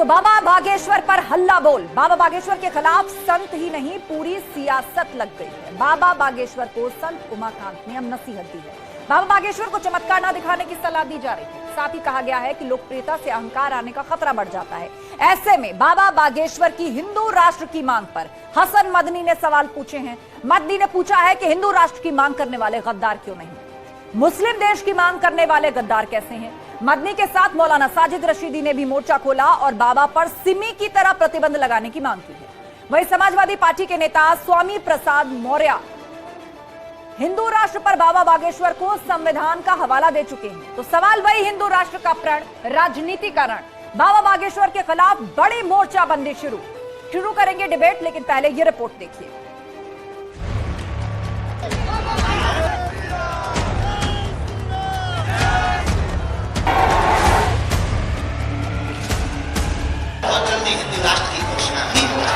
बाबा बागेश्वर पर हल्ला बोल। बाबा बागेश्वर के खिलाफ संत ही नहीं पूरी सियासत लग गई है। बाबा बागेश्वर को संत उमाकांत ने अब नसीहत दी है। बाबा बागेश्वर को चमत्कार न दिखाने की सलाह दी जा रही है। साथ ही कहा गया है कि लोकप्रियता से अहंकार आने का खतरा बढ़ जाता है। ऐसे में बाबा बागेश्वर की हिंदू राष्ट्र की मांग पर हसन मदनी ने सवाल पूछे हैं। मदनी ने पूछा है कि हिंदू राष्ट्र की मांग करने वाले गद्दार क्यों नहीं, मुस्लिम देश की मांग करने वाले गद्दार कैसे हैं। मदनी के साथ मौलाना साजिद रशीदी ने भी मोर्चा खोला और बाबा पर सिमी की तरह प्रतिबंध लगाने की मांग की है। वहीं समाजवादी पार्टी के नेता स्वामी प्रसाद मौर्य हिंदू राष्ट्र पर बाबा बागेश्वर को संविधान का हवाला दे चुके हैं। तो सवाल वही, हिंदू राष्ट्र का प्रण राजनीतिकरण। बाबा बागेश्वर के खिलाफ बड़ी मोर्चाबंदी शुरू करेंगे डिबेट, लेकिन पहले यह रिपोर्ट देखिए। बहुत जल्दी हिंदू राष्ट्र की घोषणा भी होगी।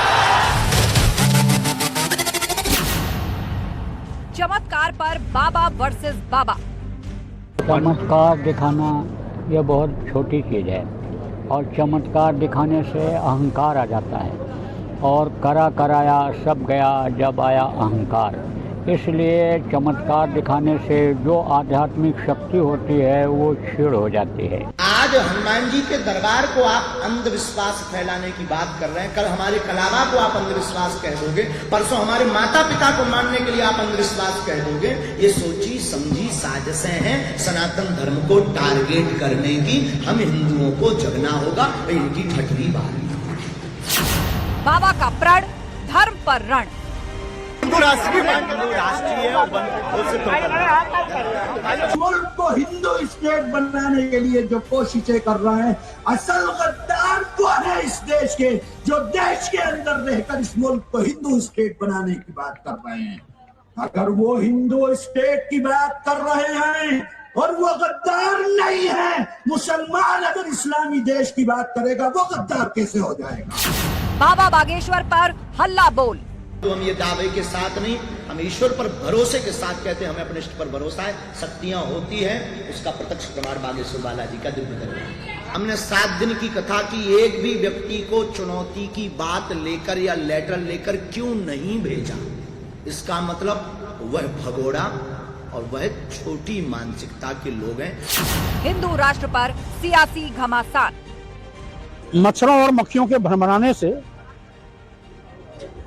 चमत्कार पर बाबा वर्सेस बाबा। चमत्कार दिखाना यह बहुत छोटी चीज़ है और चमत्कार दिखाने से अहंकार आ जाता है और कराया सब गया जब आया अहंकार। इसलिए चमत्कार दिखाने से जो आध्यात्मिक शक्ति होती है वो क्षीण हो जाती है। आज हनुमान जी के दरबार को आप अंधविश्वास फैलाने की बात कर रहे हैं, कल हमारे कलावा को आप अंधविश्वास कह दोगे, परसों हमारे माता पिता को मानने के लिए आप अंधविश्वास कह दोगे। ये सोची समझी साजिशें हैं सनातन धर्म को टारगेट करने की। हम हिंदुओं को जगना होगा, इनकी ठठरी बारी। बाबा का प्रण धर्म पर रण। मुल्क को हिंदू स्टेट बनाने के लिए जो कोशिशें कर रहे हैं, असल गद्दार कौन है इस देश के, जो देश के अंदर रहकर इस मुल्क को हिंदू स्टेट बनाने की बात कर रहे हैं। अगर वो हिंदू स्टेट की बात कर रहे हैं और वो गद्दार नहीं है, मुसलमान अगर इस्लामी देश की बात करेगा वो गद्दार कैसे हो जाएगा। बाबा बागेश्वर पर हल्ला बोल। तो हम ये दावे के साथ नहीं, हम ईश्वर पर भरोसे के साथ कहते हैं, हमें अपने इष्ट पर भरोसा है, शक्तियां होती है, उसका प्रत्यक्ष प्रमाण बागेश्वर बालाजी का दिव्य दरबार। हमने 7 दिन की कथा की, एक भी व्यक्ति को चुनौती की बात लेकर या लेटर लेकर क्यों नहीं भेजा। इसका मतलब वह भगोड़ा और वह छोटी मानसिकता के लोग हैं। हिंदू राष्ट्र पर सियासी घमासान। मच्छरों और मक्खियों के भ्रमराने से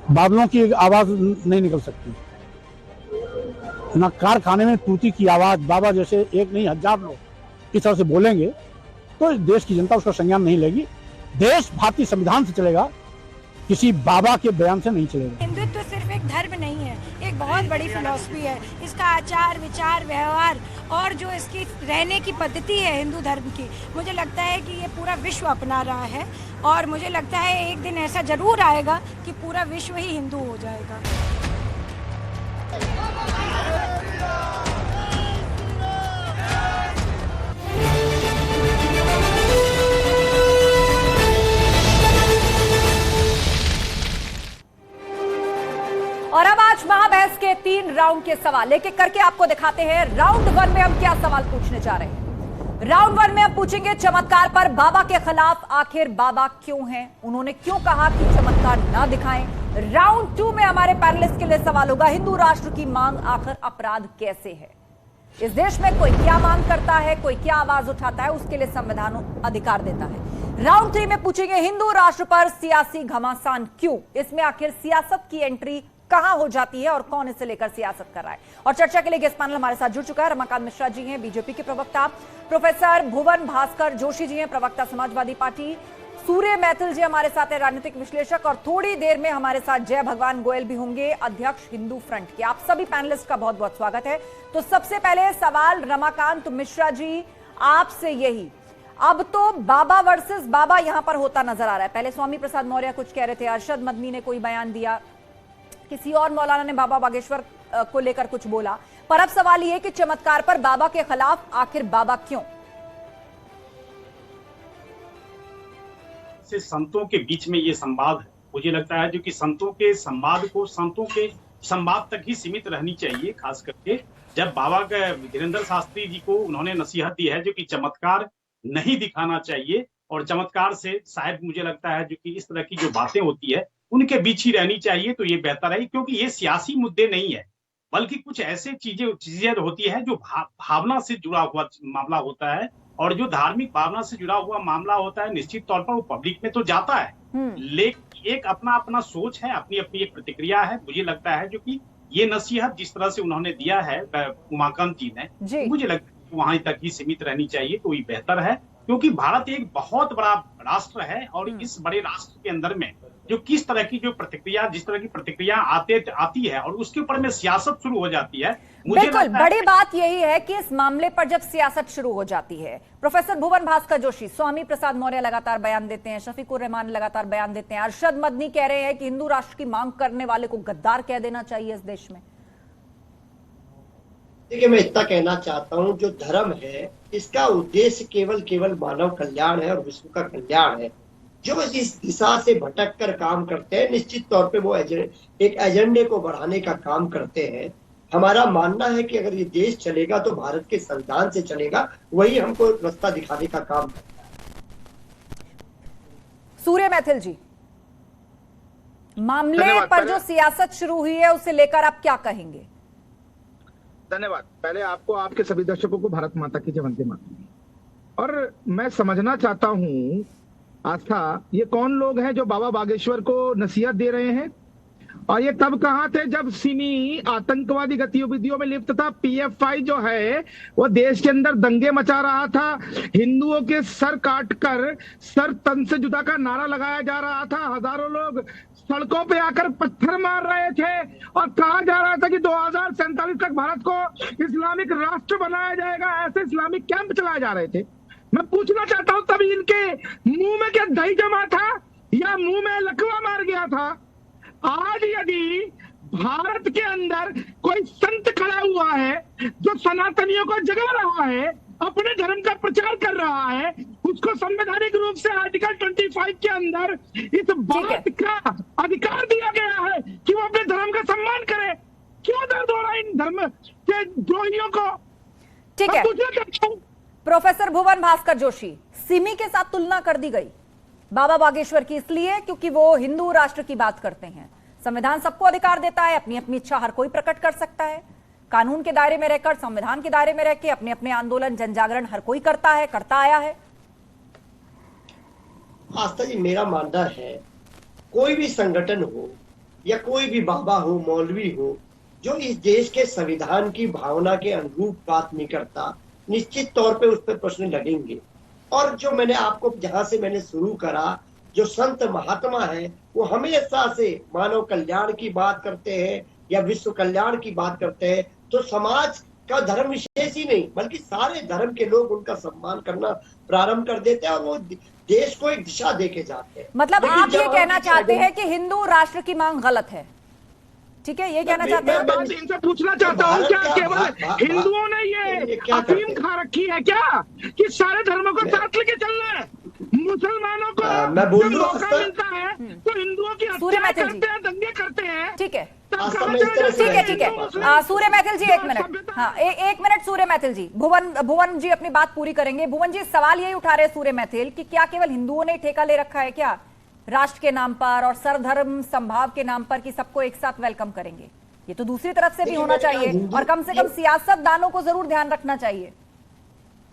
बादलों की आवाज नहीं निकल सकती, न कारखाने में तूती की आवाज। बाबा जैसे एक नहीं 1000 लोग किस तरह से बोलेंगे तो इस देश की जनता उसका संज्ञान नहीं लेगी। देश भारतीय संविधान से चलेगा, किसी बाबा के बयान से नहीं चलेगा। हिंदुत्व सिर्फ एक धर्म नहीं है, एक बहुत बड़ी फिलॉसफी है। इसका आचार विचार व्यवहार और जो इसकी रहने की पद्धति है हिंदू धर्म की, मुझे लगता है कि ये पूरा विश्व अपना रहा है और मुझे लगता है एक दिन ऐसा जरूर आएगा कि पूरा विश्व ही हिंदू हो जाएगा। और अब आज महाबहस के 3 राउंड के सवाल लेके करके आपको दिखाते हैं। राउंड 1 में हम क्या सवाल पूछने जा रहे हैं। राउंड 1 में हम पूछेंगे चमत्कार पर बाबा के खिलाफ आखिर बाबा क्यों हैं, उन्होंने क्यों कहा कि चमत्कार ना दिखाएं। राउंड 2 में हमारे पैनलिस्ट के लिए सवाल होगा, हिंदू राष्ट्र की मांग आखिर अपराध कैसे है। इस देश में कोई क्या मांग करता है, कोई क्या आवाज उठाता है, उसके लिए संविधान अधिकार देता है। राउंड 3 में पूछेंगे हिंदू राष्ट्र पर सियासी घमासान क्यों, इसमें आखिर सियासत की एंट्री कहां हो जाती है और कौन इसे लेकर सियासत कर रहा है। और चर्चा के लिए गेस्ट पैनल हमारे साथ जुड़ चुका है। रमाकांत मिश्रा जी हैं बीजेपी के प्रवक्ता, प्रोफेसर भुवन भास्कर जोशी जी हैं प्रवक्ता समाजवादी पार्टी, सूर्य मैथिल जी हमारे साथ है राजनीतिक विश्लेषक, और थोड़ी देर में हमारे साथ जय भगवान गोयल भी होंगे अध्यक्ष हिंदू फ्रंट के। आप सभी पैनलिस्ट का बहुत बहुत स्वागत है। तो सबसे पहले सवाल रमाकांत मिश्रा जी आपसे यही, अब तो बाबा वर्सेस बाबा यहां पर होता नजर आ रहा है। पहले स्वामी प्रसाद मौर्य कुछ कह रहे थे, अरशद मदनी ने कोई बयान दिया, किसी और मौलाना ने बाबा बागेश्वर को लेकर कुछ बोला, पर अब सवाल यह कि चमत्कार पर बाबा के खिलाफ आखिर बाबा क्यों। से संतों के बीच में ये संवाद है, मुझे लगता है जो कि संतों के संवाद को संतों के संवाद तक ही सीमित रहनी चाहिए। खास करके जब बाबा के धीरेन्द्र शास्त्री जी को उन्होंने नसीहत दी है जो कि चमत्कार नहीं दिखाना चाहिए, और चमत्कार से शायद मुझे लगता है जो कि इस तरह की जो बातें होती है उनके बीच ही रहनी चाहिए, तो ये बेहतर है, क्योंकि ये सियासी मुद्दे नहीं है, बल्कि कुछ ऐसे चीजें होती है जो भावना से जुड़ा हुआ मामला होता है, और जो धार्मिक भावना से जुड़ा हुआ मामला होता है निश्चित तौर पर वो पब्लिक में तो जाता है, लेकिन एक अपना अपना सोच है, अपनी अपनी एक प्रतिक्रिया है। मुझे लगता है जो कि ये नसीहत जिस तरह से उन्होंने दिया है उमाकांत जी ने, मुझे लगता है वहां तक ही सीमित रहनी चाहिए, तो ये बेहतर है, क्योंकि भारत एक बहुत बड़ा राष्ट्र है, और इस बड़े राष्ट्र के अंदर में जो किस तरह की जो प्रतिक्रिया, जिस तरह की प्रतिक्रिया आती है और उसके ऊपर में सियासत शुरू हो जाती है। बिल्कुल, बड़ी बात यही है कि इस मामले पर जब सियासत शुरू हो जाती है, प्रोफेसर भुवन भास्कर जोशी, स्वामी प्रसाद मौर्य लगातार बयान देते हैं, शफीकुर रहमान लगातार बयान देते हैं, अरशद मदनी कह रहे हैं कि हिंदू राष्ट्र की मांग करने वाले को गद्दार कह देना चाहिए इस देश में। देखिए, मैं इतना कहना चाहता हूं, जो धर्म है इसका उद्देश्य केवल मानव कल्याण है और विश्व का कल्याण है। जो इस दिशा से भटक कर काम करते हैं, निश्चित तौर पे वो एक एजेंडे को बढ़ाने का काम करते हैं। हमारा मानना है कि अगर ये देश चलेगा तो भारत के संविधान से चलेगा, वही हमको रास्ता दिखाने का काम है। सूर्य मैथिल जी, मामले पर जो सियासत शुरू हुई है उसे लेकर आप क्या कहेंगे? धन्यवाद। पहले आपको, आपके सभी दर्शकों को भारत माता की जय, वंदे मातरम। और मैं समझना चाहता हूं आस्था, ये कौन लोग हैं जो बाबा बागेश्वर को नसीहत दे रहे हैं? और ये तब कहाँ थे जब सिमी आतंकवादी गतिविधियों में लिप्त था। पीएफआई जो है वो देश के अंदर दंगे मचा रहा था, हिंदुओं के सर काटकर सर तन से जुदा का नारा लगाया जा रहा था, हजारों लोग सड़कों पे आकर पत्थर मार रहे थे, और कहा जा रहा था कि 2047 तक भारत को इस्लामिक राष्ट्र बनाया जाएगा, ऐसे इस्लामिक कैंप चलाए जा रहे थे। मैं पूछना चाहता हूं, तभी इनके मुंह में क्या दही जमा था या मुंह में लकवा मार गया था? आज यदि भारत के अंदर कोई संत खड़ा हुआ है जो सनातनियों को जगा रहा है, अपने धर्म का प्रचार कर रहा है, उसको संवैधानिक रूप से आर्टिकल 25 के अंदर इस बात का अधिकार दिया गया है कि वो अपने धर्म का सम्मान करे। क्यों दर्द हो रहा है इन धर्म के द्रोहियों को? ठीक है, प्रोफेसर भुवन भास्कर जोशी, सिमी के साथ तुलना कर दी गई बाबा बागेश्वर की, इसलिए क्योंकि वो हिंदू राष्ट्र की बात करते हैं। संविधान सबको अधिकार देता है, अपनी अपनी इच्छा हर कोई प्रकट कर सकता है, कानून के दायरे में रहकर, संविधान के दायरे में रहकर अपने अपने आंदोलन जन जागरण हर कोई करता है, करता आया है। आस्था जी, मेरा मानना है कोई भी संगठन हो या कोई भी बाबा हो, मौलवी हो, जो इस देश के संविधान की भावना के अनुरूप बात नहीं करता, निश्चित तौर पे उस पर प्रश्न लगेंगे। और जो मैंने आपको, जहां से मैंने शुरू करा, जो संत महात्मा है वो हमेशा से मानव कल्याण की बात करते हैं या विश्व कल्याण की बात करते हैं, तो समाज का धर्म विशेष ही नहीं बल्कि सारे धर्म के लोग उनका सम्मान करना प्रारंभ कर देते हैं, और वो देश को एक दिशा देके जाते हैं। मतलब आप ये कहना चाहते हैं कि हिंदू राष्ट्र की मांग गलत है, ठीक है? ये कहना चाहते हैं? मैं इनसे पूछना चाहता हूँ, क्या केवल हिंदुओं ने ये अफीम खा रखी है क्या कि सारे धर्मों को साथ लेके चलना है? मुसलमानों को जब मौका मिलता है तो हिंदुओं की हत्या करते हैं, दंगे करते हैं। ठीक है, ठीक है। सूर्य मैथिल जी, एक मिनट, हाँ एक मिनट सूर्य मैथिल जी, भुवन जी अपनी बात पूरी करेंगे। भुवन जी, सवाल यही उठा रहे सूर्य मैथिल कि क्या केवल हिंदुओं ने ठेका ले रखा है क्या राष्ट्र के नाम पर और सर्वधर्म संभाव के नाम पर कि सबको एक साथ वेलकम करेंगे? ये तो दूसरी तरफ से भी होना चाहिए, और कम से कम सियासतदानों को जरूर ध्यान रखना चाहिए।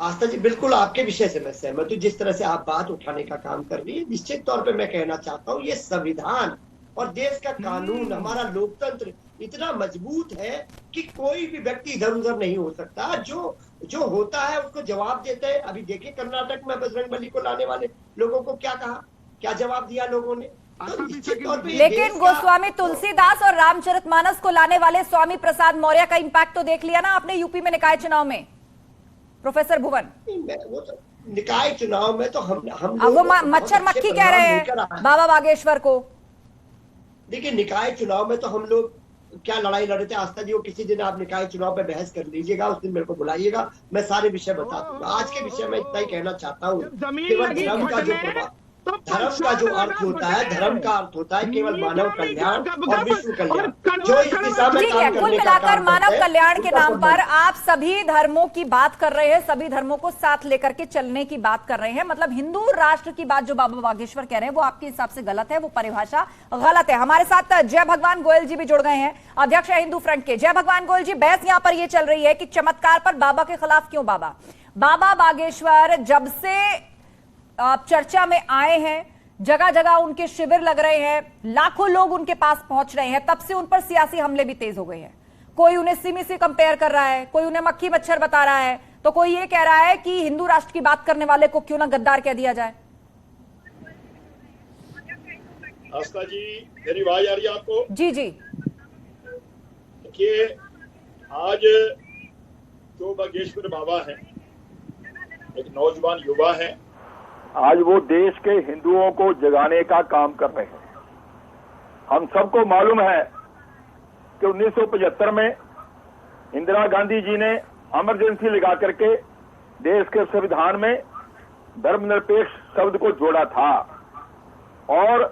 आस्था जी, बिल्कुल आपके विषय से मैं सहमत हूं, जिस तरह से आप बात उठाने का काम कर रही है। निश्चित तौर पे मैं कहना चाहता हूं, ये संविधान और देश का कानून, हमारा लोकतंत्र इतना मजबूत है कि कोई भी व्यक्ति इधर उधर नहीं हो सकता। जो होता है उसको जवाब देते हैं। अभी देखिए कर्नाटक में बजरंगबली को लाने वाले लोगों को क्या कहा, क्या जवाब दिया लोगों ने? तो लेकिन गोस्वामी तुलसीदास और रामचरितमानस को लाने वाले स्वामी प्रसाद मौर्य का इंपैक्ट तो देख लिया ना आपने यूपी में निकाय चुनाव में, प्रोफेसर भुवन। वो तो निकाय चुनाव में तो हम वो मच्छर मक्खी कह रहे हैं बाबा बागेश्वर को। देखिए, निकाय चुनाव में तो हम लोग क्या लड़ाई लड़े थे आस्था जी, वो किसी दिन आप निकाय चुनाव पे बहस कर लीजिएगा, उस दिन मेरे को बुलाइएगा, मैं सारे विषय बता दूंगा। आज के विषय में इतना ही कहना चाहता हूँ, केवल धर्म का जो प्रभाव, धर्म का जो अर्थ होता है, धर्म का अर्थ होता है केवल मानव कल्याण और विश्व कल्याण, जो इस दिशा में ठीक है, काम कुल करने का मिलाकर काम मानव करते हैं, कल्याण के उनका नाम पर संबंध। आप सभी धर्मों की बात कर रहे हैं, सभी धर्मों को साथ लेकर के चलने की बात कर रहे हैं। मतलब हिंदू राष्ट्र की बात जो बाबा बागेश्वर कह रहे हैं वो आपके हिसाब से गलत है, वो परिभाषा गलत है। हमारे साथ जय भगवान गोयल जी भी जुड़ गए हैं, अध्यक्ष है हिंदू फ्रंट के। जय भगवान गोयल जी, बहस यहां पर यह चल रही है कि चमत्कार पर बाबा के खिलाफ क्यों बाबा बागेश्वर जब से चर्चा में आए हैं, जगह जगह उनके शिविर लग रहे हैं, लाखों लोग उनके पास पहुंच रहे हैं, तब से उन पर सियासी हमले भी तेज हो गए हैं। कोई उन्हें सिमी से कंपेयर कर रहा है, कोई उन्हें मक्खी मच्छर बता रहा है, तो कोई ये कह रहा है कि हिंदू राष्ट्र की बात करने वाले को क्यों ना गद्दार कह दिया जाए। आस्था जी, मेरी आवाज आ रही है आपको? जी जी। देखिए, आज जो बागेश्वर बाबा है, एक नौजवान युवा है, आज वो देश के हिंदुओं को जगाने का काम कर रहे हैं। हम सबको मालूम है कि 1975 में इंदिरा गांधी जी ने इमरजेंसी लगा करके देश के संविधान में धर्मनिरपेक्ष शब्द को जोड़ा था और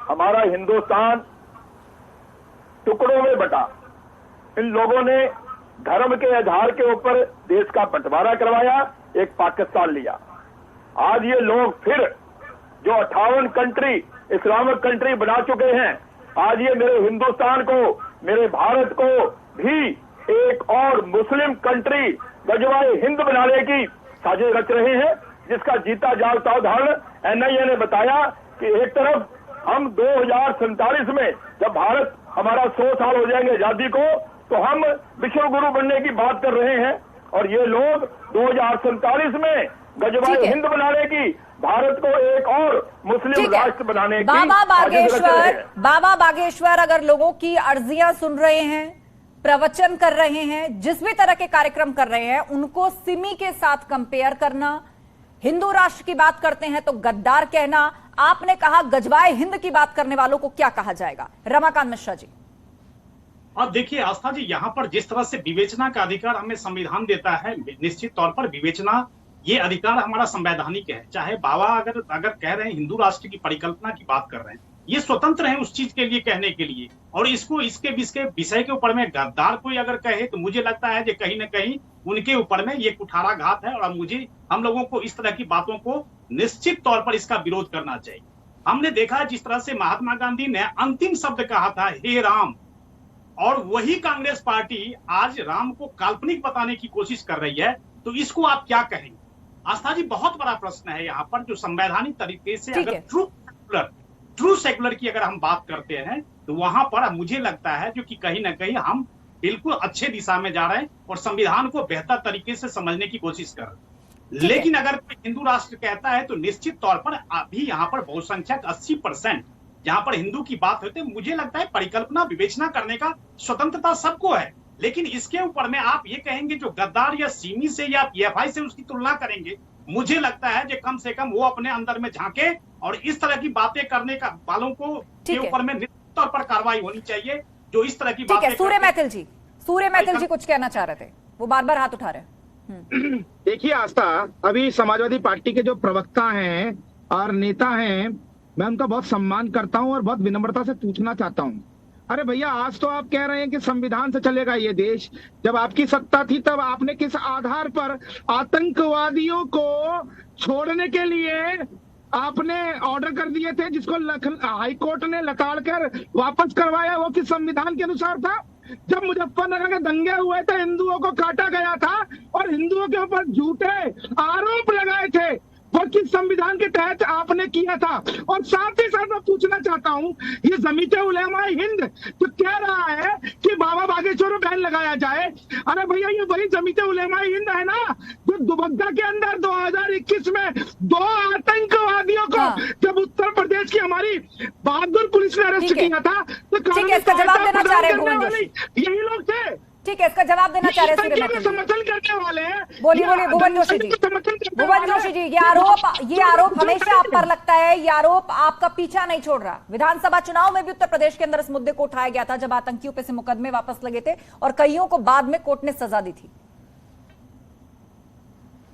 हमारा हिंदुस्तान टुकड़ों में बटा। इन लोगों ने धर्म के आधार के ऊपर देश का बंटवारा करवाया, एक पाकिस्तान लिया। आज ये लोग फिर जो 58 कंट्री इस्लामिक कंट्री बना चुके हैं, आज ये मेरे हिंदुस्तान को, मेरे भारत को भी एक और मुस्लिम कंट्री गजवाए हिंद बनाने की साजिश रच रहे हैं, जिसका जीता जागता उदाहरण एनआईए ने बताया कि एक तरफ हम 2047 में जब भारत हमारा 100 साल हो जाएंगे आजादी को, तो हम विश्व गुरु बनने की बात कर रहे हैं, और ये लोग 2047 में गजवाए हिंद बनाने की, भारत को एक और मुस्लिम राष्ट्र बनाने की बाबा बागेश्वर अगर लोगों की अर्जियां सुन रहे हैं, प्रवचन कर रहे हैं, जिस भी तरह के कार्यक्रम कर रहे हैं, उनको सिमी के साथ कंपेयर करना, हिंदू राष्ट्र की बात करते हैं तो गद्दार कहना, आपने कहा गजवाए हिंद की बात करने वालों को क्या कहा जाएगा? रमाकांत मिश्रा जी। अब देखिए आस्था जी, यहाँ पर जिस तरह से विवेचना का अधिकार हमें संविधान देता है, निश्चित तौर पर विवेचना ये अधिकार हमारा संवैधानिक है। चाहे बाबा अगर कह रहे हैं हिंदू राष्ट्र की परिकल्पना की बात कर रहे हैं, ये स्वतंत्र है उस चीज के लिए कहने के लिए, और इसको इसके विषय के ऊपर में गद्दार कोई अगर कहे तो मुझे लगता है कि कहीं ना कहीं उनके ऊपर में ये कुठाराघात है, और हम लोगों को इस तरह की बातों को निश्चित तौर पर इसका विरोध करना चाहिए। हमने देखा जिस तरह से महात्मा गांधी ने अंतिम शब्द कहा था, हे राम, और वही कांग्रेस पार्टी आज राम को काल्पनिक बताने की कोशिश कर रही है, तो इसको आप क्या कहेंगे? आस्था जी, बहुत बड़ा प्रश्न है यहाँ पर, जो संवैधानिक तरीके से अगर ट्रू सेकुलर की अगर हम बात करते हैं, तो वहां पर मुझे लगता है जो कि कहीं ना कहीं हम बिल्कुल अच्छे दिशा में जा रहे हैं और संविधान को बेहतर तरीके से समझने की कोशिश कर रहे हैं। लेकिन अगर कोई हिंदू राष्ट्र कहता है तो निश्चित तौर पर अभी यहाँ पर बहुसंख्यक 80% जहां पर हिंदू की बात होती है, मुझे लगता है परिकल्पना विवेचना करने का स्वतंत्रता सबको है, लेकिन इसके ऊपर में आप ये कहेंगे जो गद्दार या सिमी से या पीएफआई से उसकी तुलना करेंगे, मुझे लगता है कि कम से कम वो अपने अंदर में झांके और इस तरह की बातें करने का वालों को के ऊपर में निश्चित तौर पर कार्रवाई होनी चाहिए जो इस तरह की बातें। सूर्य मैथिल जी कुछ कहना चाह रहे थे, वो बार बार हाथ उठा रहे हैं। देखिए आस्था, अभी समाजवादी पार्टी के जो प्रवक्ता हैं और नेता हैं, मैं उनका बहुत सम्मान करता हूं और बहुत विनम्रता से पूछना चाहता हूं, अरे भैया आज तो आप कह रहे हैं कि संविधान से चलेगा ये देश, जब आपकी सत्ता थी तब आपने किस आधार पर आतंकवादियों को छोड़ने के लिए आपने ऑर्डर कर दिए थे, जिसको हाई कोर्ट ने लताड़ कर वापस करवाया, वो किस संविधान के अनुसार था? जब मुजफ्फरनगर के दंगे हुए थे, हिंदुओं को काटा गया था और हिंदुओं के ऊपर झूठे आरोप लगाए थे, वो किस संविधान के तहत आपने किया था? और साथ ही साथ मैं पूछना चाहता हूं, ये जमीते उलेमा हिंद तो कह रहा है कि बाबा बागेश्वर में बैन लगाया जाए, अरे भैया ये वही जमीते उलेमा हिंद है ना जो दुबग्गा के अंदर 2021 में 2 आतंकवादियों को जब उत्तर प्रदेश की हमारी बहादुर पुलिस ने अरेस्ट किया था, तो इसका जवाब देना चाह रहे हैं यही लोग थे। ठीक है, इसका जवाब देना चाह रहे हैं समर्थन करने वाले हैं। बोलिए भुवन जोशी जी, ये आरोप हमेशा आप पर लगता है, ये आरोप आपका पीछा नहीं छोड़ रहा। विधानसभा चुनाव में भी उत्तर प्रदेश के अंदर इस मुद्दे को उठाया गया था, जब आतंकियों पे से मुकदमे वापस लगे थे और कईयों को बाद में कोर्ट ने सजा दी थी।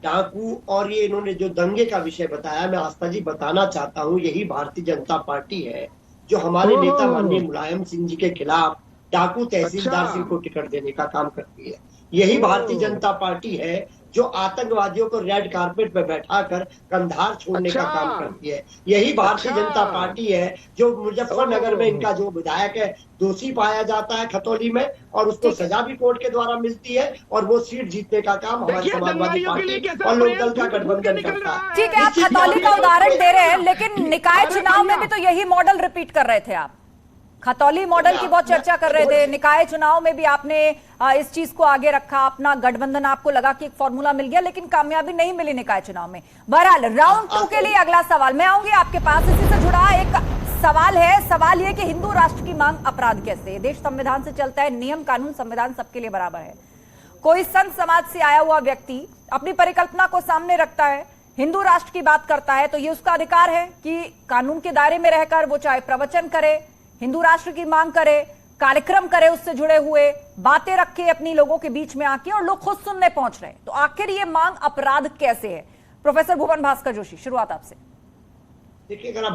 डाकू और ये इन्होंने जो दंगे का विषय बताया, मैं आस्था जी बताना चाहता हूँ, यही भारतीय जनता पार्टी है जो हमारे नेता माननीय मुलायम सिंह जी के खिलाफ डाकू तहसीलदार सिंह को टिकट देने का काम करती है। यही भारतीय जनता पार्टी है जो आतंकवादियों को रेड कारपेट पे बैठाकर कंधार छोड़ने का काम करती है। यही भारतीय जनता पार्टी है जो मुजफ्फरनगर में इनका जो विधायक है दोषी पाया जाता है खतौली में, और उसको सजा भी कोर्ट के द्वारा मिलती है, और वो सीट जीतने का काम हमारी समाजवादी पार्टी और लोकदल का गठबंधन करता है। ठीक है, आप खतौली का उदाहरण दे रहे हैं, लेकिन निकाय चुनाव में भी तो यही मॉडल रिपीट कर रहे थे आप। खतौली मॉडल की बहुत चर्चा कर रहे थे, निकाय चुनाव में भी आपने इस चीज को आगे रखा, अपना गठबंधन आपको लगा कि एक फॉर्मूला मिल गया, लेकिन कामयाबी नहीं मिली निकाय चुनाव में। बहरहाल राउंड 2 के लिए अगला सवाल मैं आऊंगी आपके पास, इसी से जुड़ा एक सवाल है। सवाल यह कि हिंदू राष्ट्र की मांग अपराध कैसे? देश संविधान से चलता है, नियम कानून संविधान सबके लिए बराबर है। कोई संत समाज से आया हुआ व्यक्ति अपनी परिकल्पना को सामने रखता है, हिंदू राष्ट्र की बात करता है, तो ये उसका अधिकार है कि कानून के दायरे में रहकर वो चाहे प्रवचन करे, हिंदू राष्ट्र की मांग करे, कार्यक्रम करे, उससे जुड़े हुए बातें रखे अपनी लोगों के बीच में आके, और लोग खुद सुनने पहुंच रहे हैं। तो आखिर ये मांग अपराध कैसे है? प्रोफेसर भुवन भास्कर जोशी, शुरुआत आपसे। देखिए, अगर आप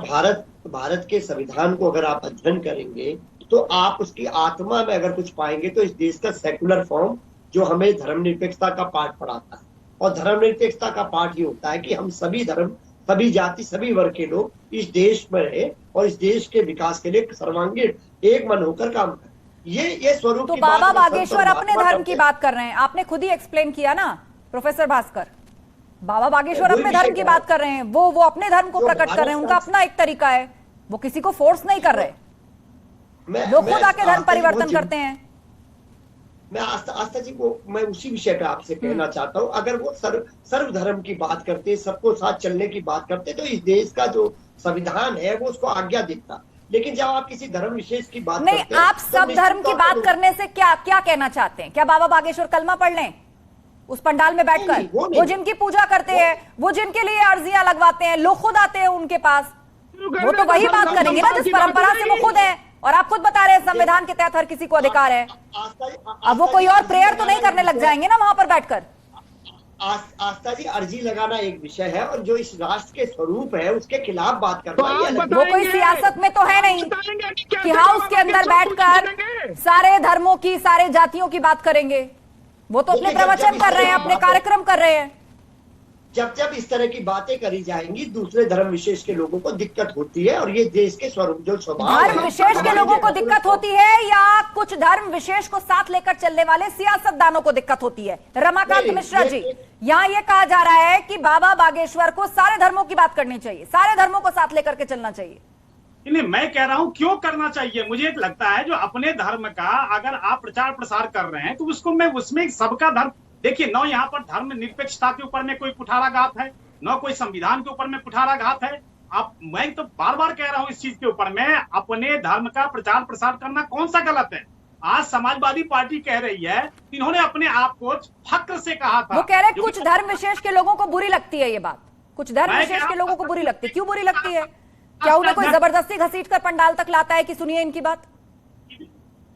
भारत के संविधान को अगर आप अध्ययन करेंगे तो आप उसकी आत्मा में अगर कुछ पाएंगे तो इस देश का सेकुलर फॉर्म जो हमें धर्मनिरपेक्षता का पाठ पढ़ाता है, और धर्मनिरपेक्षता का पाठ ये होता है कि हम सभी धर्म, सभी जाति, सभी वर्ग के लोग इस देश में रहे और इस देश के विकास के लिए सर्वांगीण एक मन होकर काम करें। ये स्वरूप तो बाबा बागेश्वर अपने धर्म की बात कर रहे हैं, आपने खुद ही एक्सप्लेन किया ना प्रोफेसर भास्कर। बाबा बागेश्वर अपने धर्म की बात कर रहे हैं, वो अपने धर्म को प्रकट कर रहे हैं, उनका अपना एक तरीका है, वो किसी को फोर्स नहीं कर रहे, लोग खुद आके धर्म परिवर्तन करते हैं। मैं आस्था जी को मैं उसी विषय पे आपसे कहना चाहता हूँ, अगर वो सर्व धर्म की बात करते, सबको साथ चलने की बात करते, तो इस देश का जो संविधान है वो उसको आज्ञा देता। लेकिन जब आप किसी धर्म विशेष की बात नहीं, करते हैं, आप सब धर्म की बात करने से क्या कहना चाहते हैं? क्या बाबा बागेश्वर कलमा पढ़ लें उस पंडाल में बैठकर? वो जिनकी पूजा करते हैं, वो जिनके लिए अर्जियां लगवाते हैं, लोग खुद आते हैं उनके पास, वो तो वही बात करेंगे ना जिस परंपरा से वो खुद है। और आप खुद बता रहे हैं संविधान के तहत हर किसी को अधिकार है। अब वो कोई और प्रेयर तो नहीं करने लग जाएंगे ना वहां पर बैठकर? आस्था जी, अर्जी लगाना एक विषय है, और जो इस राष्ट्र के स्वरूप है उसके खिलाफ बात करना वो कोई सियासत में तो है नहीं कि हाउस के अंदर बैठकर सारे धर्मों की, सारे जातियों की बात करेंगे। वो तो अपने प्रवचन कर रहे हैं, अपने कार्यक्रम कर रहे हैं। जब इस तरह की बातें करी जाएंगी दूसरे धर्म विशेष के लोगों को दिक्कत होती है, और ये देश के स्वरूप जो स्वभाव धर्म विशेष के लोगों को दिक्कत होती है या कुछ धर्म विशेष को साथ लेकर चलने वाले सियासतदानों को दिक्कत होती है? रमाकांत मिश्रा जी, यहाँ ये कहा जा रहा है कि बाबा बागेश्वर को सारे धर्मों की बात करनी चाहिए, सारे धर्मों को साथ लेकर के चलना चाहिए। नहीं, मैं कह रहा हूं क्यों करना चाहिए। मुझे एक लगता है जो अपने धर्म का अगर आप प्रचार प्रसार कर रहे हैं तो उसको मैं उसमें सबका धर्म, देखिए, न यहाँ पर धर्म निरपेक्षता के ऊपर में कोई कुठाराघात है, न कोई संविधान के ऊपर में कुठाराघात है। मैं तो बार बार कह रहा हूँ इस चीज के ऊपर में अपने धर्म का प्रचार प्रसार करना कौन सा गलत है। आज समाजवादी पार्टी कह रही है, इन्होंने अपने आप को फक्र से कहा था। वो कह रहे कुछ धर्म विशेष के लोगों को बुरी लगती है ये बात, कुछ धर्म विशेष के लोगों को बुरी लगती है। क्यों बुरी लगती है? क्या उन्हें कोई जबरदस्ती घसीट कर पंडाल तक लाता है कि सुनिए इनकी बात?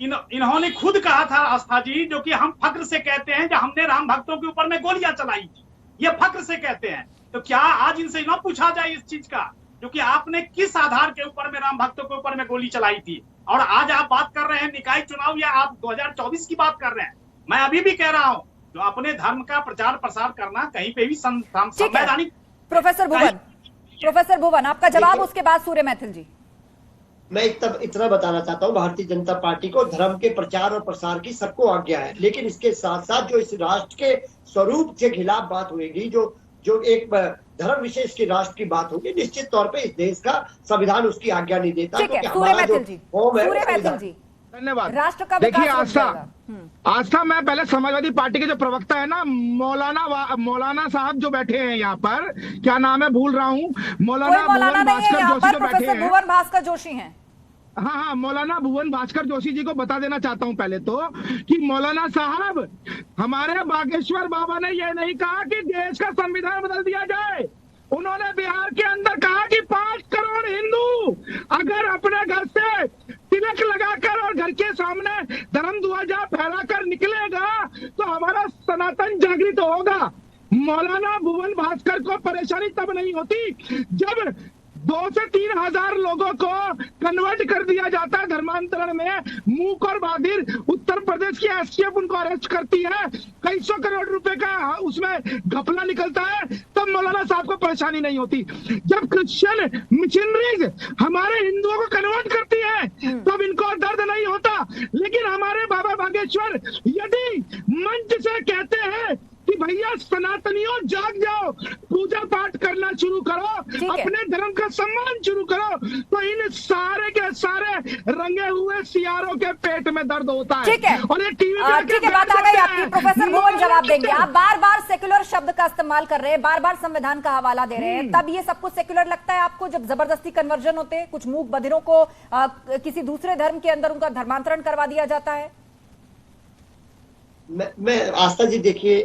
इन्होंने खुद कहा था आस्था जी, जो कि हम फक्र से कहते हैं कि हमने राम भक्तों के ऊपर में गोलियां चलाई थी, ये फक्र से कहते हैं। तो क्या आज इनसे न पूछा जाए इस चीज का, जो कि आपने किस आधार के ऊपर में राम भक्तों के ऊपर में गोली चलाई थी? और आज आप बात कर रहे हैं निकाय चुनाव, या आप 2024 की बात कर रहे हैं। मैं अभी भी कह रहा हूं, जो अपने धर्म का प्रचार प्रसार करना कहीं पे भी संवैधानिक। प्रोफेसर भुवन, आपका जवाब, उसके बाद सूर्य मैथिल जी। मैं इतना बताना चाहता हूँ, भारतीय जनता पार्टी को धर्म के प्रचार और प्रसार की सबको आज्ञा है, लेकिन इसके साथ साथ जो इस राष्ट्र के स्वरूप के खिलाफ बात होगी, जो एक धर्म विशेष के राष्ट्र की बात होगी, निश्चित तौर पे इस देश का संविधान उसकी आज्ञा नहीं देता। धन्यवाद। राष्ट्र का देखिए आस्था, मैं पहले समाजवादी पार्टी के जो प्रवक्ता है ना, मौलाना साहब जो बैठे हैं यहाँ पर, क्या नाम है भूल रहा हूँ, मौलाना भुवन भास्कर जोशी जो बैठे हैं। भुवन भास्कर जोशी हैं। हाँ, मौलाना भुवन भास्कर जोशी जी को बता देना चाहता हूँ पहले तो कि मौलाना साहब, हमारे बागेश्वर बाबा ने यह नहीं कहा कि देश का संविधान बदल दिया जाए। उन्होंने बिहार के अंदर कहा कि 5 करोड़ हिंदू अगर अपने घर से तिलक लगाकर और घर के सामने धर्म ध्वजा फहराकर निकलेगा तो हमारा सनातन जागृत होगा। मौलाना भुवन भास्कर को परेशानी तब नहीं होती जब 2 से 3 हजार लोगों को कन्वर्ट कर दिया जाता है धर्मांतरण में। मूक और बहादिर उत्तर प्रदेश की एसटीएफ उनको अरेस्ट करती है, कई सौ करोड़ रुपए का उसमें घपला निकलता है, तब मौलाना साहब को परेशानी नहीं होती। जब क्रिश्चियन मिशनरीज हमारे हिंदुओं को कन्वर्ट करती है तब इनको दर्द नहीं होता। लेकिन हमारे बाबा बागेश्वर यदि मंच से कहते हैं कि भैया सनातनियों जाग जाओ, पूजा पाठ करना शुरू करो, अपने धर्म का सम्मान शुरू करो, तो इन सारे के सारे रंगे हुए सियारों के पेट में दर्द होता है। ठीक है, और ये टीवी ठीक है, बात आ गई आपकी। प्रोफेसर भुवन जवाब देंगे। आप बार बार सेक्युलर शब्द का इस्तेमाल कर रहे हैं, बार बार संविधान का हवाला दे रहे हैं, तब ये सब कुछ सेक्युलर लगता है आपको जब जबरदस्ती कन्वर्जन होते हैं, कुछ मूक बधिरों को किसी दूसरे धर्म के अंदर उनका धर्मांतरण करवा दिया जाता है? मैं आस्था जी देखिए,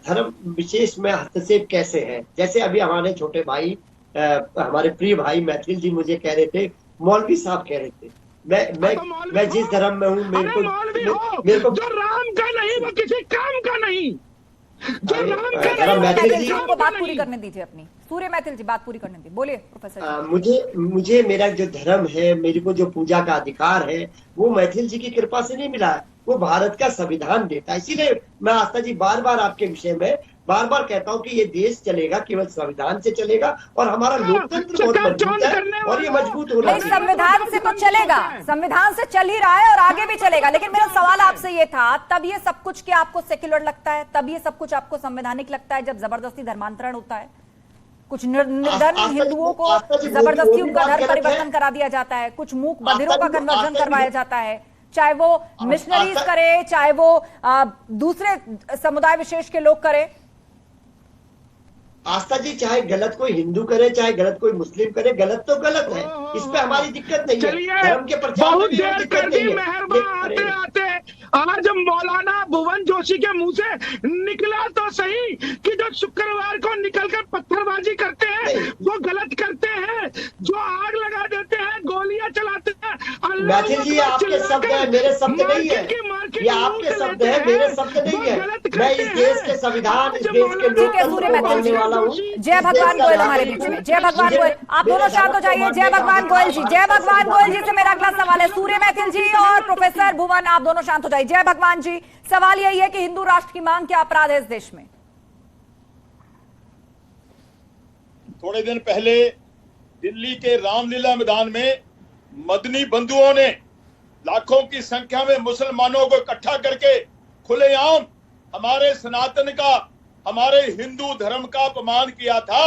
धर्म विशेष में हस्तक्षेप कैसे है, जैसे अभी हमारे छोटे भाई हमारे प्रिय भाई मैथिल जी मुझे कह रहे थे, मौलवी साहब कह रहे थे, मैं जिस धर्म में हूँ मेरे को जो राम का नहीं वो किसी काम का नहीं, जो राम का मैथिल जी को बात पूरी करने दीजिए अपनी। सूर्य मैथिल जी बात पूरी करने दीजिए, बोलिए प्रोफेसर। मुझे मेरा जो धर्म है, मेरे को जो पूजा का अधिकार है, वो मैथिल जी की कृपा से नहीं मिला है, वो भारत का संविधान देता है। इसीलिए मैं आस्था जी बार बार आपके विषय में बार बार कहता हूँ कि ये देश चलेगा केवल संविधान से चलेगा, और हमारा लोकतंत्र बहुत मजबूत है और ये मजबूत होना चाहिए। संविधान से तो चलेगा, संविधान से चल ही रहा है और आगे भी चलेगा, लेकिन मेरा सवाल आपसे ये था, तब ये सब कुछ क्या आपको सेक्युलर लगता है, तब ये सब कुछ आपको संवैधानिक लगता है जब जबरदस्ती धर्मांतरण होता है, कुछ निर्धन हिंदुओं को जबरदस्ती उनका धर्म परिवर्तन करा दिया जाता है, कुछ मूक बधिरों का कन्वर्जन करवाया जाता है, चाहे वो मिशनरीज करे, चाहे वो दूसरे समुदाय विशेष के लोग करे? आस्था जी चाहे गलत कोई हिंदू करे, चाहे गलत कोई मुस्लिम करे, गलत तो गलत है, इस पे हमारी दिक्कत नहीं है। धर्म के प्रचार में दिक्कत नहीं है। आते आते आज मौलाना भुवन जोशी के मुंह से निकला तो सही कि जो शुक्रवार को निकलकर पत्थरबाजी करते हैं वो गलत करते हैं, जो आग लगा देते हैं, गोलियां चलाते हैं। मैथिल जी आपके शब्द है, मेरे शब्द नहीं है, ये आपके शब्द है, मेरे शब्द नहीं है। मैं इस देश के संविधान, इस देश के लोकतंत्र को मानने वाला हूँ। जय भगवान गोयल हमारे बीच में, जय भगवान गोयल, आप दोनों शांत हो जाइए। जय भगवान गोयल जी, जय भगवान गोयल जी से मेरा अगला सवाल है। सूर्य मैथिल जी और प्रोफेसर भुवन आप दोनों शांत हो जाइए। जय भगवान जी, सवाल यही है कि हिंदू राष्ट्र की मांग क्या अपराध है इस देश में? थोड़े दिन पहले दिल्ली के रामलीला मैदान में मदनी बंधुओं ने लाखों की संख्या में मुसलमानों को इकट्ठा करके खुलेआम हमारे सनातन का, हमारे हिंदू धर्म का अपमान किया था।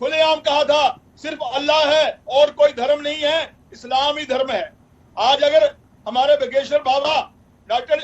खुलेआम कहा था सिर्फ अल्लाह है और कोई धर्म नहीं है, इस्लाम ही धर्म है। आज अगर हमारे बागेश्वर बाबा डॉक्टर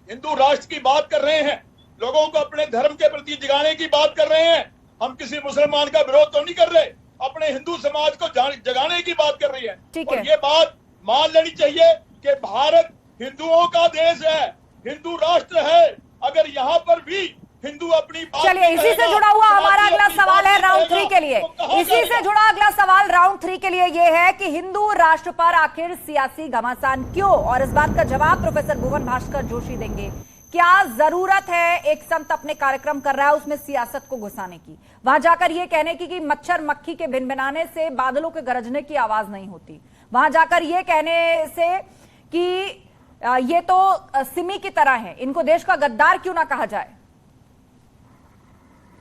हिंदू राष्ट्र की बात कर रहे हैं, लोगों को अपने धर्म के प्रति जगाने की बात कर रहे हैं, हम किसी मुसलमान का विरोध तो नहीं कर रहे, अपने हिंदू समाज को जगाने की बात कर रही है। और ये बात मान लेनी चाहिए कि भारत हिंदुओं का देश है, हिंदू राष्ट्र है। अगर यहाँ पर भी हिंदू अपनी बात, चलिए इसी से जुड़ा हुआ हमारा अगला सवाल है राउंड 3 के लिए। इसी से जुड़ा अगला सवाल राउंड 3 के लिए ये है कि हिंदू राष्ट्र पर आखिर सियासी घमासान क्यों? और इस बात का जवाब प्रोफेसर भुवन भास्कर जोशी देंगे। क्या जरूरत है, एक संत अपने कार्यक्रम कर रहा है उसमें सियासत को घुसाने की, वहां जाकर ये कहने की कि मच्छर मक्खी के भिनभिनाने से बादलों के गरजने की आवाज नहीं होती, वहां जाकर ये कहने से कि ये तो सिमी की तरह है, इनको देश का गद्दार क्यों ना कहा जाए?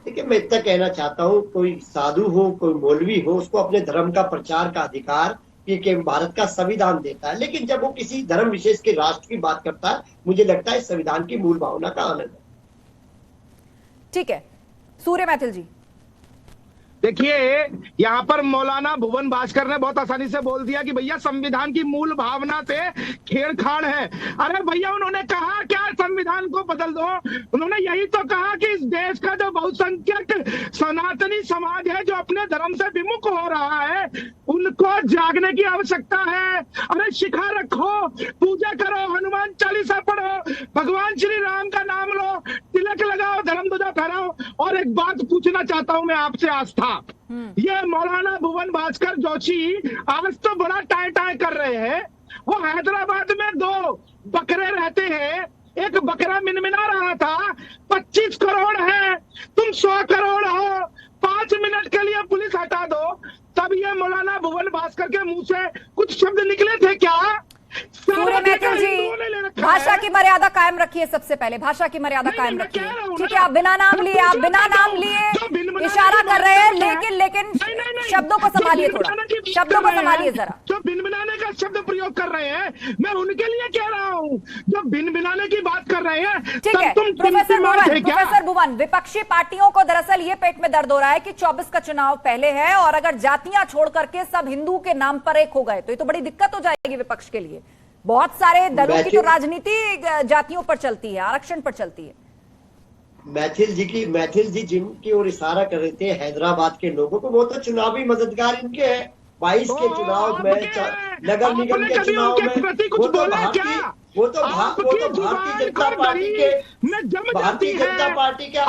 देखिए मैं इतना कहना चाहता हूँ, कोई साधु हो, कोई मौलवी हो, उसको अपने धर्म का प्रचार का अधिकार ये भारत का संविधान देता है। लेकिन जब वो किसी धर्म विशेष के राष्ट्र की बात करता है, मुझे लगता है संविधान की मूल भावना का आनंद है। ठीक है, सूर्य मैथिल जी। देखिए यहाँ पर मौलाना भुवन भास्कर ने बहुत आसानी से बोल दिया कि भैया संविधान की मूल भावना से छेड़छाड़ है। अरे भैया उन्होंने कहा क्या संविधान को बदल दो? उन्होंने यही तो कहा कि इस देश का जो बहुसंख्यक सनातनी समाज है जो अपने धर्म से विमुख हो रहा है, उनको जागने की आवश्यकता है। अरे शिखा रखो, पूजा करो, हनुमान चालीसा पढ़ो, भगवान श्री राम का नाम लो, तिलक लगाओ, धर्म ध्वजा फहराओ। और एक बात पूछना चाहता हूं मैं आपसे आस्था, ये मौलाना भुवन भास्कर जोशी आज तो बड़ा टाई टाई कर रहे हैं। वो हैदराबाद में 2 बकरे रहते हैं, एक बकरा मिनमिना रहा था। 25 करोड़ है, तुम 100 करोड़ हो। 5 मिनट के लिए पुलिस हटा दो, तब ये मौलाना भुवन भास्कर के मुंह से कुछ शब्द निकले थे क्या? सूर्य मैथिल जी, भाषा की मर्यादा कायम रखिए। सबसे पहले भाषा की मर्यादा कायम रखिए। ठीक है, आप बिना नाम लिए इशारा कर रहे हैं, लेकिन शब्दों को संभालिए, थोड़ा शब्दों को संभालिए जरा। जो बिन बिनाने का शब्द प्रयोग कर रहे हैं, मैं उनके लिए कह रहा हूँ जो बिन बिनाने की बात कर रहे हैं। ठीक है प्रोफेसर भुवन, विपक्षी पार्टियों को दरअसल ये पेट में दर्द हो रहा है कि 24 का चुनाव पहले है, और अगर जातियां छोड़ करके सब हिंदू के नाम पर एक हो गए तो ये तो बड़ी दिक्कत हो जाएगी विपक्ष के लिए। बहुत सारे दलों की तो राजनीति जातियों पर चलती है, आरक्षण पर चलती है। मैथिल जी जिनकी ओर इशारा कर रहे थे हैदराबाद के लोगों को, वो तो चुनावी मददगार इनके हैं। 22 के चुनाव में, नगर निगम के चुनाव में वो तो भारतीय जनता पार्टी के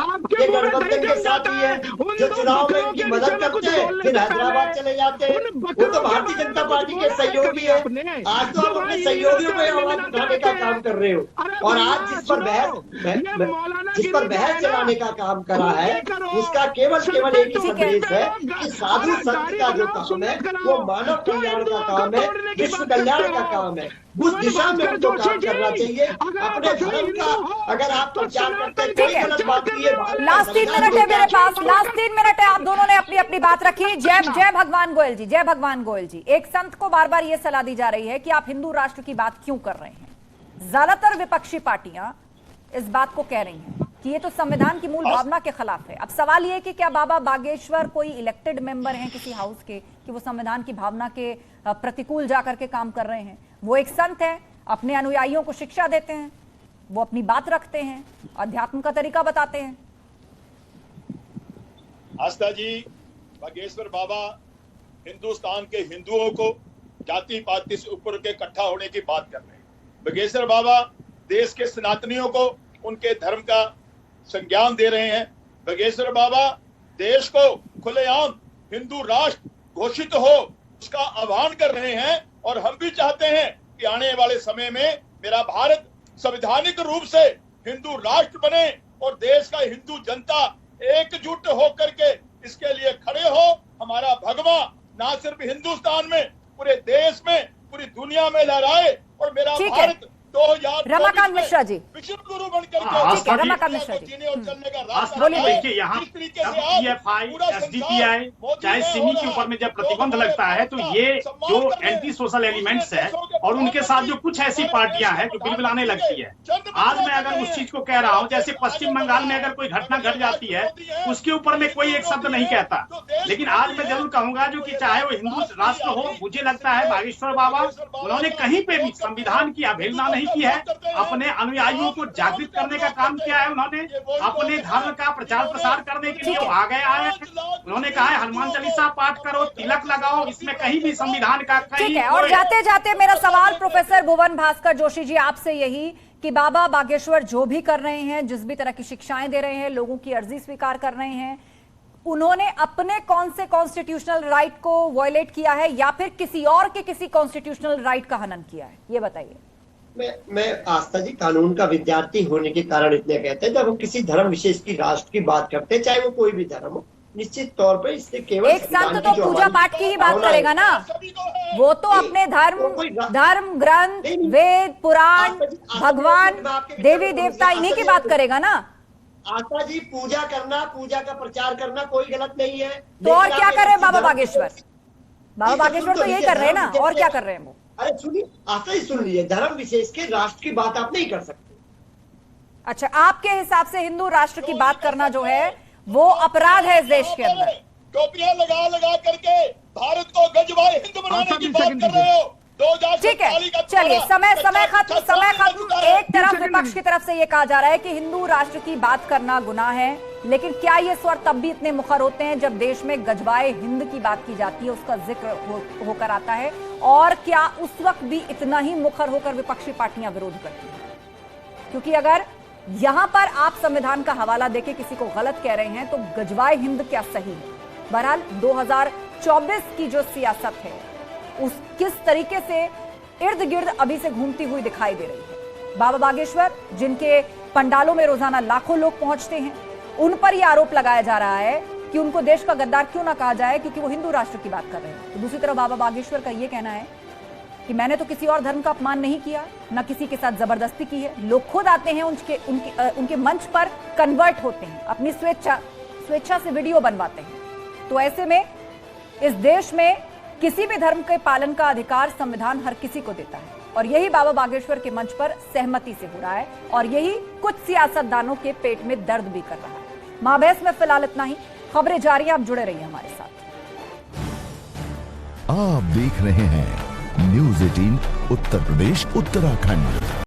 गठबंधन के साथ ही है, जो चुनाव में इनकी मदद करते हैं, फिर हैदराबाद चले जाते हैं। वो तो भारतीय जनता पार्टी के सहयोगी है। आज तो आप अपने सहयोगियों को आवाज उठाने का काम कर रहे हो, और आज जिस पर बहस चलाने का काम करा है, उसका केवल एक ही संदेश है कि साधु संत का जो काम है वो मानव कल्याण का काम है, विश्व कल्याण का काम है। उस दिशा में उनको काम करना चाहिए। अपने धर्म का अगर आप प्रचार करते हैं, कोई गलत बात नहीं है। लास्ट 3 मिनट है मेरे पास, लास्ट 3 मिनट है। आप दोनों ने अपनी अपनी बात रखी। जय भगवान गोयल जी, जय भगवान गोयल जी, एक संत को बार बार ये सलाह दी जा रही है कि आप हिंदू राष्ट्र की बात क्यों कर रहे हैं। ज्यादातर विपक्षी पार्टियां इस बात को कह रही हैं कि ये तो संविधान की मूल भावना के खिलाफ है। अब सवाल ये कि क्या बाबा बागेश्वर कोई इलेक्टेड मेंबर हैं किसी हाउस के, कि वो संविधान की भावना के प्रतिकूल जाकर के काम कर रहे हैं? वो एक संत है, अपने अनुयायियों को शिक्षा देते हैं, वो अपनी बात रखते हैं, अध्यात्म का तरीका बताते हैं। आस्था जी, बागेश्वर बाबा हिंदुस्तान के हिंदुओं को जाति पाति से ऊपर के इकट्ठा होने की बात कर रहे हैं। बागेश्वर बाबा देश के सनातनियों को उनके धर्म का संज्ञान दे रहे हैं। बागेश्वर बाबा देश को खुलेआम हिंदू राष्ट्र घोषित हो उसका आह्वान कर रहे हैं, और हम भी चाहते हैं कि आने वाले समय में मेरा भारत संवैधानिक रूप से हिंदू राष्ट्र बने और देश का हिंदू जनता एकजुट होकर के इसके लिए खड़े हो। हमारा भगवा ना सिर्फ हिंदुस्तान में, पूरे देश में, पूरी दुनिया में लहराए, और मेरा भारत रमाकांत मिश्रा जी, विश्व गुरु बनकर रमाकांत मिश्रा जी बोलिए। देखिए, यहाँ PFI, SDPI, चाहे सिमी के ऊपर में जब प्रतिबंध लगता है तो ये जो एंटी सोशल एलिमेंट्स है और उनके साथ जो कुछ ऐसी पार्टियां हैं जो बिलबिलाने लगती है। आज मैं अगर उस चीज को कह रहा हूँ, जैसे पश्चिम बंगाल में अगर कोई घटना घट जाती है उसके ऊपर में कोई एक शब्द नहीं कहता, लेकिन आज मैं जरूर कहूंगा जो कि चाहे वो हिंदू राष्ट्र हो, मुझे लगता है बागेश्वर बाबा उन्होंने कहीं पे भी संविधान की अवहेलना नहीं की है। अपने अनुयायियों को जागृत करने का काम किया है। उन्होंने अपने धर्म का प्रचार प्रसार करने के लिए आगे आए। उन्होंने कहा है हनुमान चालीसा पाठ करो, तिलक लगाओ, इसमें कहीं भी संविधान का कहीं। ठीक है, और जाते जाते मेरा सवाल प्रोफेसर भुवन भास्कर जोशी जी आपसे यही कि बाबा बागेश्वर जो भी कर रहे हैं, जिस भी तरह की शिक्षाएं दे रहे हैं, लोगों की अर्जी स्वीकार कर रहे हैं, उन्होंने अपने कौन से कॉन्स्टिट्यूशनल राइट को वायलेट किया है या फिर किसी और के किसी कॉन्स्टिट्यूशनल राइट का हनन किया है? ये बताइए। मैं आस्था जी कानून का विद्यार्थी होने के कारण इतने कहते हैं, जब हम किसी धर्म विशेष की राष्ट्र की बात करते हैं, चाहे वो कोई भी धर्म हो, निश्चित तौर पर इससे केवल एक संत तो पूजा पाठ की ही बात करेगा ना, वो तो अपने धर्म ग्रंथ, वेद, पुराण, भगवान, देवी देवता, इन्हीं की बात करेगा ना। आस्था जी, पूजा करना, पूजा का प्रचार करना कोई गलत नहीं है, तो और क्या कर रहे हैं बाबा बागेश्वर? बाबा बागेश्वर तो यही कर रहे हैं ना, और क्या कर रहे हैं वो? अरे सुनिए, आस्था जी सुन लीजिए, धर्म विशेष के राष्ट्र की बात आप नहीं कर सकते। अच्छा, आपके हिसाब से हिंदू राष्ट्र की बात करना जो है वो अपराध है इस देश के अंदर? टोपियां लगा करके भारत को गजवाए हिंद बनाने की बात कर रहे हो। ठीक है, चलिए, समय खत्म। एक तरफ विपक्ष की तरफ से ये कहा जा रहा है कि हिंदू राष्ट्र की बात करना गुनाह है, लेकिन क्या ये स्वर तब भी इतने मुखर होते हैं जब देश में गजवाए हिंद की बात की जाती है, उसका जिक्र होकर आता है? और क्या उस वक्त भी इतना ही मुखर होकर विपक्षी पार्टियां विरोध करती हैं? क्योंकि अगर यहां पर आप संविधान का हवाला देके किसी को गलत कह रहे हैं तो गजवाए हिंद क्या सही है? बहरहाल 2024 की जो सियासत है उस किस तरीके से इर्द गिर्द अभी से घूमती हुई दिखाई दे रही है, बाबा बागेश्वर, जिनके पंडालों में रोजाना लाखों लोग पहुंचते हैं, उन पर यह आरोप लगाया जा रहा है कि उनको देश का गद्दार क्यों ना कहा जाए, क्योंकि वो हिंदू राष्ट्र की बात कर रहे हैं। तो दूसरी तरफ बाबा बागेश्वर का यह कहना है कि मैंने तो किसी और धर्म का अपमान नहीं किया, न किसी के साथ जबरदस्ती की है। लोग खुद आते हैं उनके मंच पर, कन्वर्ट होते हैं, अपनी स्वेच्छा से वीडियो बनवाते हैं। तो ऐसे में इस देश में किसी भी धर्म के पालन का अधिकार संविधान हर किसी को देता है, और यही बाबा बागेश्वर के मंच पर सहमति से हो रहा है, और यही कुछ सियासतदानों के पेट में दर्द भी कर रहा है। महाबहस में फिलहाल इतना ही। खबरें जारी हैं, आप जुड़े रहिए हमारे साथ। आप देख रहे हैं न्यूज़ 18 उत्तर प्रदेश उत्तराखंड।